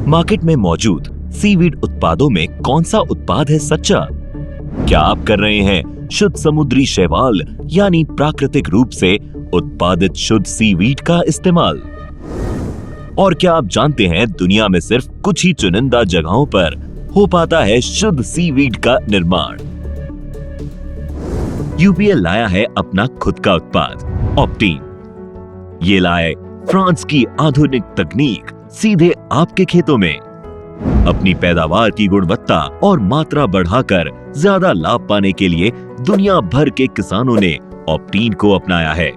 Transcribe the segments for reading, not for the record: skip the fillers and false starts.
Market में मौजूद seaweed उत्पादों में कौन सा उत्पाद है सच्चा? क्या आप कर रहे हैं शुद्ध समुद्री शैवाल यानी प्राकृतिक रूप से उत्पादित शुद्ध सीवीड का इस्तेमाल? और क्या आप जानते हैं दुनिया में सिर्फ कुछ ही चुनिंदा जगहों पर हो पाता है शुद्ध सीवीड का निर्माण? यूपीएल लाया है अपना खुद का उत्पाद ऑप्टीन। ये लाए फ्रांस की आधुनिक तकनीक सीधे आपके खेतों में। अपनी पैदावार की गुणवत्ता और मात्रा बढ़ाकर ज्यादा लाभ पाने के लिए दुनिया भर के किसानों ने ऑप्टीन को अपनाया है।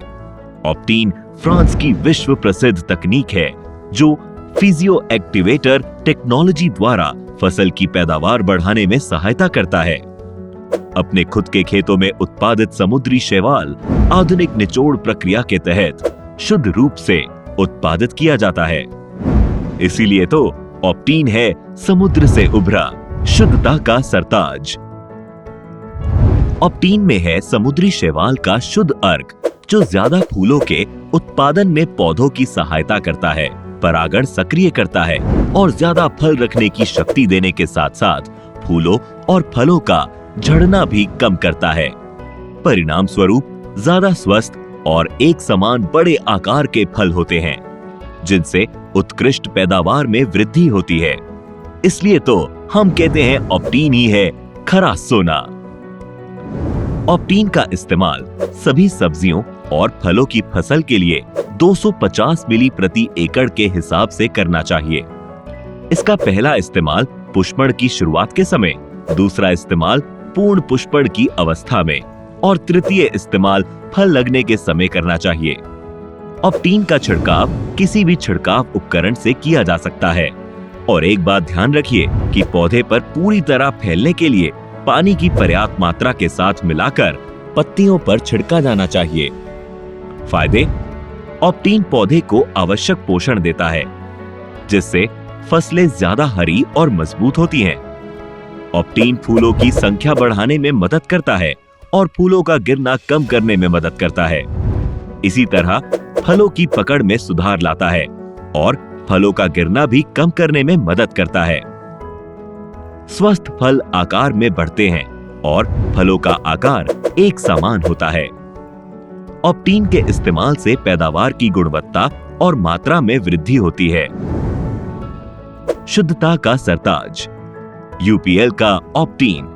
ऑप्टीन फ्रांस की विश्व प्रसिद्ध तकनीक है जो फिजियो एक्टिवेटर टेक्नोलॉजी द्वारा फसल की पैदावार बढ़ाने में सहायता करता है। अपने खुद के खेतों में उत्पादित समुद्री शैवाल आधुनिक निचोड़ प्रक्रिया के तहत शुद्ध रूप से उत्पादित किया जाता है। इसीलिए तो ऑप्टीन है समुद्र से उभरा शुद्धता का सरताज। ऑप्टीन में है समुद्री शैवाल का शुद्ध अर्क जो ज्यादा फूलों के उत्पादन में पौधों की सहायता करता है, परागण सक्रिय करता है और ज्यादा फल रखने की शक्ति देने के साथ साथ फूलों और फलों का झड़ना भी कम करता है। परिणाम स्वरूप ज्यादा स्वस्थ और एक समान बड़े आकार के फल होते हैं जिनसे उत्कृष्ट पैदावार में वृद्धि होती है। इसलिए तो हम कहते हैं ऑप्टीन ही है खरा सोना। ऑप्टीन का इस्तेमाल सभी सब्जियों और फलों की फसल के लिए 250 मिली प्रति एकड़ के हिसाब से करना चाहिए। इसका पहला इस्तेमाल पुष्पण की शुरुआत के समय, दूसरा इस्तेमाल पूर्ण पुष्पण की अवस्था में और तृतीय इस्तेमाल फल लगने के समय करना चाहिए। ऑप्टीन का छिड़काव किसी भी छिड़काव उपकरण से किया जा सकता है। और एक बात ध्यान रखिए कि पौधे पर पूरी तरह फैलने के लिए पानी की पर्याप्त मात्रा के साथ मिलाकर पत्तियों पर छिड़का जाना चाहिए। फायदे: ऑप्टीन पौधे को आवश्यक पोषण देता है जिससे फसलें ज्यादा हरी और मजबूत होती हैं। ऑप्टीन फूलों की संख्या बढ़ाने में मदद करता है और फूलों का गिरना कम करने में मदद करता है। इसी तरह फलों की पकड़ में सुधार लाता है और फलों का गिरना भी कम करने में मदद करता है। स्वस्थ फल आकार में बढ़ते हैं और फलों का आकार एक समान होता है। ऑप्टीन के इस्तेमाल से पैदावार की गुणवत्ता और मात्रा में वृद्धि होती है। शुद्धता का सरताज यूपीएल का ऑप्टीन।